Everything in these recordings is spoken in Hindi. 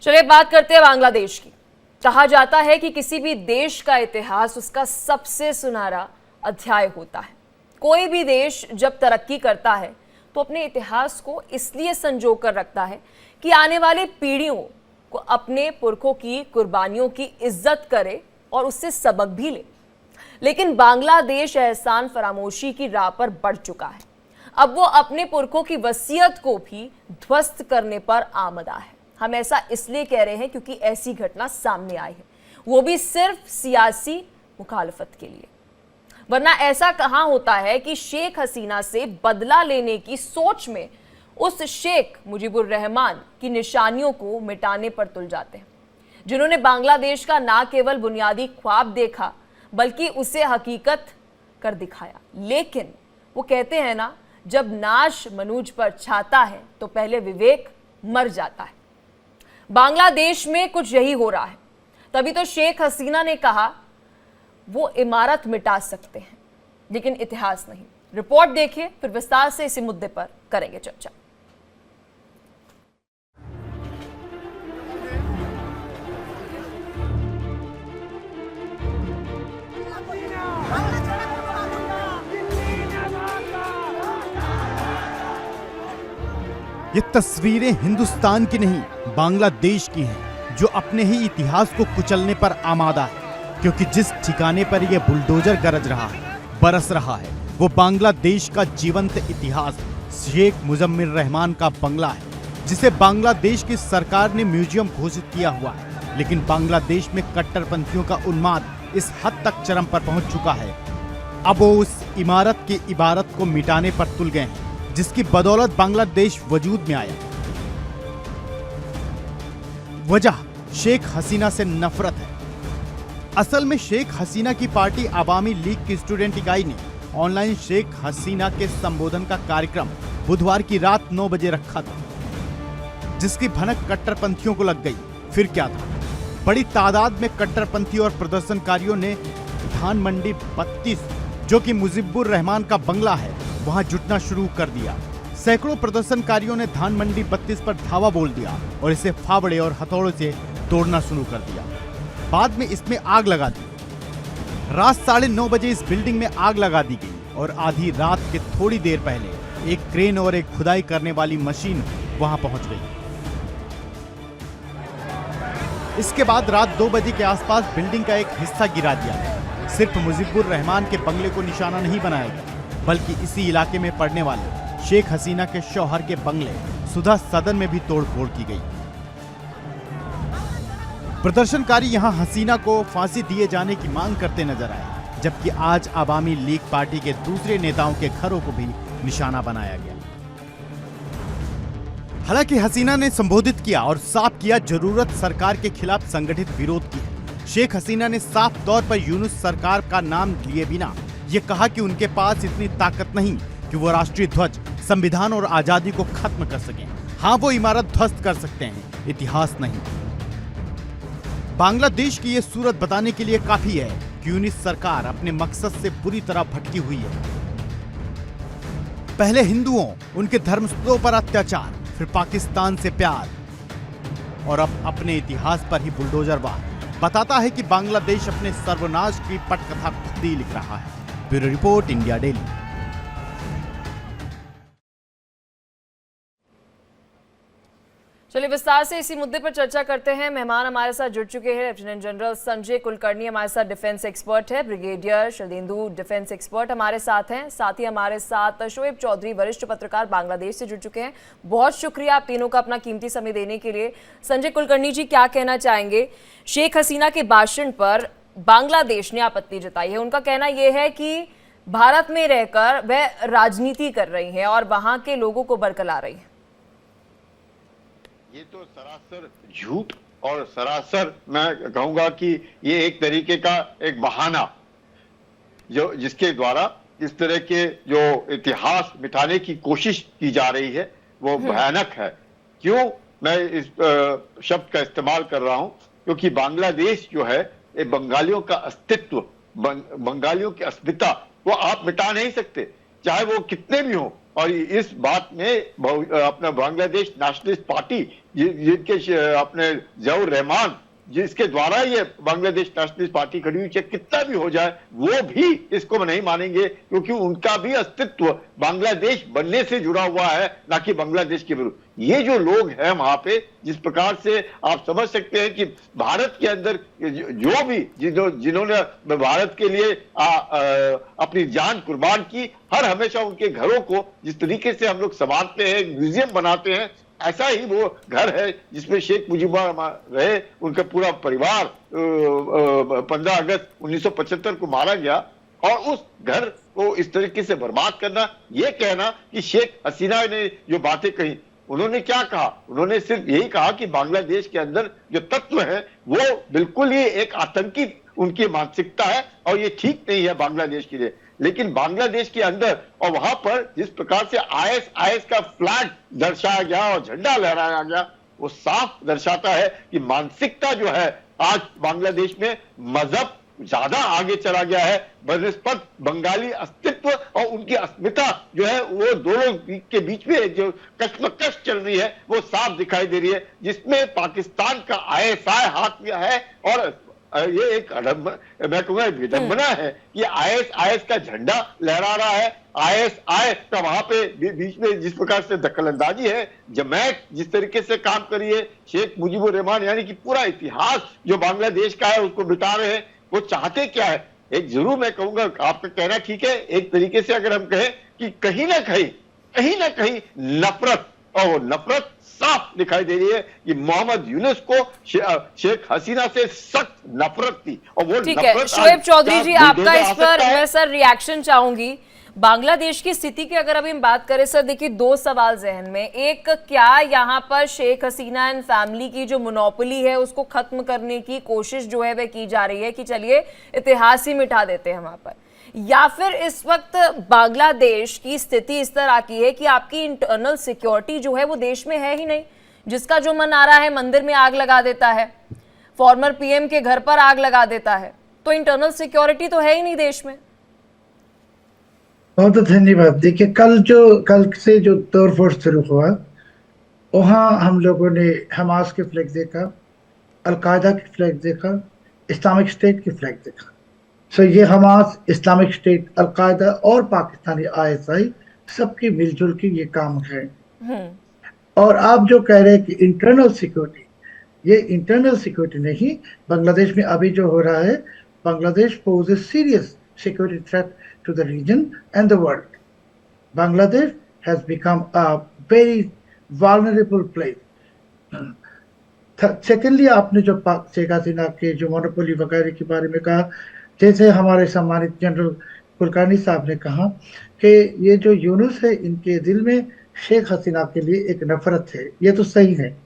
चलिए बात करते हैं बांग्लादेश की। कहा जाता है कि किसी भी देश का इतिहास उसका सबसे सुनहरा अध्याय होता है। कोई भी देश जब तरक्की करता है तो अपने इतिहास को इसलिए संजो कर रखता है कि आने वाली पीढ़ियों को अपने पुरखों की कुर्बानियों की इज्जत करे और उससे सबक भी ले। लेकिन बांग्लादेश एहसान फरामोशी की राह पर बढ़ चुका है। अब वो अपने पुरखों की वसीयत को भी ध्वस्त करने पर आमदा है। हम ऐसा इसलिए कह रहे हैं क्योंकि ऐसी घटना सामने आई है, वो भी सिर्फ सियासी मुखालफत के लिए। वरना ऐसा कहां होता है कि शेख हसीना से बदला लेने की सोच में उस शेख मुजीबुर रहमान की निशानियों को मिटाने पर तुल जाते हैं, जिन्होंने बांग्लादेश का ना केवल बुनियादी ख्वाब देखा बल्कि उसे हकीकत कर दिखाया। लेकिन वो कहते हैं ना, जब नाश मनुज पर छाता है तो पहले विवेक मर जाता है। बांग्लादेश में कुछ यही हो रहा है। तभी तो शेख हसीना ने कहा वो इमारत मिटा सकते हैं लेकिन इतिहास नहीं। रिपोर्ट देखिए, फिर विस्तार से इसी मुद्दे पर करेंगे चर्चा। ये तस्वीरें हिंदुस्तान की नहीं, बांग्लादेश की हैं, जो अपने ही इतिहास को कुचलने पर आमादा है। क्योंकि जिस ठिकाने पर यह बुलडोजर गरज रहा है, बरस रहा है, वो बांग्लादेश का जीवंत इतिहास शेख मुजम्मिल रहमान का बंगला है, जिसे बांग्लादेश की सरकार ने म्यूजियम घोषित किया हुआ है। लेकिन बांग्लादेश में कट्टरपंथियों का उन्माद इस हद तक चरम पर पहुंच चुका है, अब वो उस इमारत की इबारत को मिटाने पर तुल गए हैं, जिसकी बदौलत बांग्लादेश वजूद में आया। वजह शेख हसीना से नफरत है। असल में शेख हसीना की पार्टी अवामी लीग की स्टूडेंट इकाई ने ऑनलाइन शेख हसीना के संबोधन का कार्यक्रम बुधवार की रात 9 बजे रखा था, जिसकी भनक कट्टरपंथियों को लग गई। फिर क्या था, बड़ी तादाद में कट्टरपंथी और प्रदर्शनकारियों ने धान मंडी 32, जो कि मुजीबुर रहमान का बंगला है, वहां जुटना शुरू कर दिया। सैकड़ों प्रदर्शनकारियों ने धान मंडी 32 पर धावा बोल दिया और इसे फावड़े और हथौड़ों से तोड़ना शुरू कर दिया। बाद में इसमें आग लगा दी। रात 9:30 बजे इस बिल्डिंग में आग लगा दी गई और आधी रात के थोड़ी देर पहले एक क्रेन और एक खुदाई करने वाली मशीन वहां पहुंच गई। इसके बाद रात 2 बजे के आसपास बिल्डिंग का एक हिस्सा गिरा दिया गया। सिर्फ मुजीबुर रहमान के बंगले को निशाना नहीं बनाया गया, बल्कि इसी इलाके में पड़ने वाले शेख हसीना के शौहर के बंगले सुधा सदन में भी तोड़फोड़ की गई। प्रदर्शनकारी यहां हसीना को फांसी दिए जाने की मांग करते नजर आए, जबकि आज अवामी लीग पार्टी के दूसरे नेताओं के घरों को भी निशाना बनाया गया। हालांकि हसीना ने संबोधित किया और साफ किया जरूरत सरकार के खिलाफ संगठित विरोध की है। शेख हसीना ने साफ तौर पर यूनुस सरकार का नाम लिए बिना ये कहा कि उनके पास इतनी ताकत नहीं कि वो राष्ट्रीय ध्वज, संविधान और आजादी को खत्म कर सकें। हाँ, वो इमारत ध्वस्त कर सकते हैं, इतिहास नहीं। बांग्लादेश की ये सूरत बताने के लिए काफी है कि यूनुस सरकार अपने मकसद से पूरी तरह भटकी हुई है। पहले हिंदुओं, उनके धर्मस्थलों पर अत्याचार, फिर पाकिस्तान से प्यार और अब अपने इतिहास पर ही बुलडोजर वार बताता है कि बांग्लादेश अपने सर्वनाश की पटकथा खुद ही लिख रहा है। Bureau report, India daily. चलिए विस्तार से इसी मुद्दे पर चर्चा करते हैं। मेहमान हमारे साथ जुड़ चुके हैं। लेफ्टिनेंट जनरल संजय कुलकर्णी हमारे साथ डिफेंस एक्सपर्ट है, ब्रिगेडियर शरदेंदु डिफेंस एक्सपर्ट हमारे साथ हैं। साथ ही हमारे साथ शोएब चौधरी वरिष्ठ पत्रकार बांग्लादेश से जुड़ चुके हैं। बहुत शुक्रिया आप तीनों का अपना कीमती समय देने के लिए। संजय कुलकर्णी जी, क्या कहना चाहेंगे? शेख हसीना के भाषण पर बांग्लादेश ने आपत्ति जताई है। उनका कहना यह है कि भारत में रहकर वह राजनीति कर रही है और वहां के लोगों को बरकला रही है। ये तो सरासर झूठ और सरासर मैं कहूंगा कि ये एक तरीके का एक बहाना जो जिसके द्वारा इस तरह के जो इतिहास मिटाने की कोशिश की जा रही है वो भयानक है। क्यों मैं इस शब्द का इस्तेमाल कर रहा हूं? क्योंकि बांग्लादेश जो है ये बंगालियों का अस्तित्व, बंगालियों की अस्मिता वो आप मिटा नहीं सकते, चाहे वो कितने भी हो। और इस बात में अपना बांग्लादेश नेशनलिस्ट पार्टी जिनके अपने जहूर रहमान जिसके द्वारा ये बांग्लादेश नेशनलिस्ट पार्टी खड़ी हुई, चाहे कितना भी हो जाए वो भी इसको नहीं मानेंगे, क्योंकि उनका भी अस्तित्व बांग्लादेश बनने से जुड़ा हुआ है, ना कि बांग्लादेश के विरुद्ध। ये जो लोग हैं वहां पे, जिस प्रकार से आप समझ सकते हैं कि भारत के अंदर जो भी जिन्होंने भारत के लिए अपनी जान कुर्बान की, हर हमेशा उनके घरों को जिस तरीके से हम लोग संभालते हैं, म्यूजियम बनाते हैं, ऐसा ही वो घर है जिसमें शेख मुजीबुर रहे, उनका पूरा परिवार 15 अगस्त 1975 को मारा गया। और उस घर को इस तरीके से बर्बाद करना, ये कहना कि शेख हसीना ने जो बातें कही, उन्होंने क्या कहा? उन्होंने सिर्फ यही कहा कि बांग्लादेश के अंदर जो तत्व है वो बिल्कुल ही एक आतंकी उनकी मानसिकता है और ये ठीक नहीं है बांग्लादेश के लिए। लेकिन बांग्लादेश के अंदर और वहां पर जिस प्रकार से आईएस का फ्लैग दर्शाया गया और झंडा लहराया गया, वो साफ दर्शाता है कि मानसिकता जो है आज बांग्लादेश में मजहब ज्यादा आगे चला गया है बनिस्बत बंगाली अस्तित्व और उनकी अस्मिता जो है वो दोनों के बीच में जो कश्मकश चल रही है वो साफ दिखाई दे रही है, जिसमें पाकिस्तान का आईएसआई हाथ में है। और ये एक मैं कहूंगा विडंबना है कि आईएस का झंडा लहरा रहा है, आईएसआई का वहां पे बीच में जिस प्रकार से दखलंदाजी है, जमात जिस तरीके से काम करी है, शेख मुजीबुर रहमान यानी कि पूरा इतिहास जो बांग्लादेश का है उसको मिटा रहे हैं। वो चाहते क्या है? एक जरूर मैं कहूंगा, आपका कहना ठीक है, एक तरीके से अगर हम कहें कि कहीं ना कहीं नफरत, और वो नफरत साफ दिखाई दे रही है कि मोहम्मद यूनुस को शेख हसीना से सख्त नफरत थी। और वो ठीक है शोएब चौधरी जी, आपका इस पर मैं सर रिएक्शन चाहूंगी। बांग्लादेश की स्थिति की अगर अभी हम बात करें सर, देखिए दो सवाल जहन में। एक, क्या यहाँ पर शेख हसीना एंड फैमिली की जो मोनोपोली है उसको खत्म करने की कोशिश जो है वह की जा रही है कि चलिए इतिहास ही मिटा देते हैं वहां पर, या फिर इस वक्त बांग्लादेश की स्थिति इस तरह की है कि आपकी इंटरनल सिक्योरिटी जो है वो देश में है ही नहीं, जिसका जो मन आ रहा है मंदिर में आग लगा देता है, फॉर्मर पीएम के घर पर आग लगा देता है, तो इंटरनल सिक्योरिटी तो है ही नहीं देश में। बहुत धन्यवाद। देखिए कल से जो तोड़फोड़ शुरू हुआ, वहाँ हम लोगों ने हमास के फ्लैग देखा, अलकायदा की फ्लैग देखा, इस्लामिक स्टेट की फ्लैग देखा। सो ये हमास, इस्लामिक स्टेट, अलकायदा और पाकिस्तानी आईएसआई सबकी मिलजुल की ये काम है। और आप जो कह रहे हैं कि इंटरनल सिक्योरिटी, ये इंटरनल सिक्योरिटी नहीं, बांग्लादेश में अभी जो हो रहा है, Bangladesh poses serious security threat to the region and the world. Bangladesh has become a very vulnerable place. Secondly, आपने जो शेख हसीना के जो मोनोपोली वगैरह के बारे में कहा, जैसे हमारे सम्मानित जनरल कुलकर्णी साहब ने कहा कि ये जो यूनुस है, इनके दिल में शेख हसीना के लिए एक नफरत है, ये तो सही है।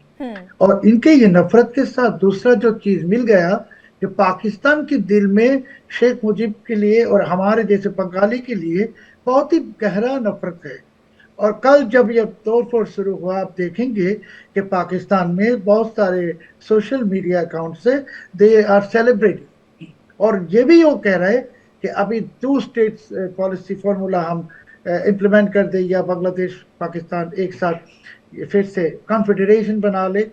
और इनके ये नफरत के साथ दूसरा जो चीज मिल गया, जो पाकिस्तान के दिल में शेख मुजीब के लिए और हमारे जैसे बंगाली के लिए बहुत ही गहरा नफरत है। और कल जब यह तोड़फोड़ शुरू हुआ, आप देखेंगे कि पाकिस्तान में बहुत सारे सोशल मीडिया अकाउंट से दे आर सेलिब्रेटिंग, और ये भी वो कह रहे हैं कि अभी 2 स्टेट्स पॉलिसी फॉर्मूला हम इम्प्लीमेंट कर दे, या बांग्लादेश पाकिस्तान एक साथ फिर से कॉन्फेडरेशन बना ले।